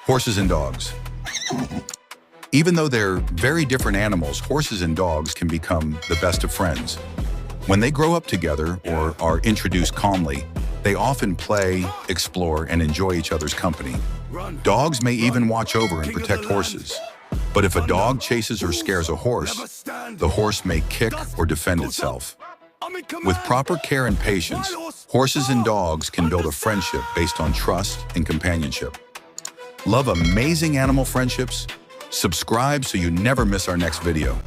Horses and dogs. Even though they're very different animals, horses and dogs can become the best of friends. When they grow up together or are introduced calmly, they often play, explore, and enjoy each other's company. Dogs may even watch over and protect horses. But if a dog chases or scares a horse, the horse may kick or defend itself. With proper care and patience, horses and dogs can build a friendship based on trust and companionship. Love amazing animal friendships? Subscribe so you never miss our next video.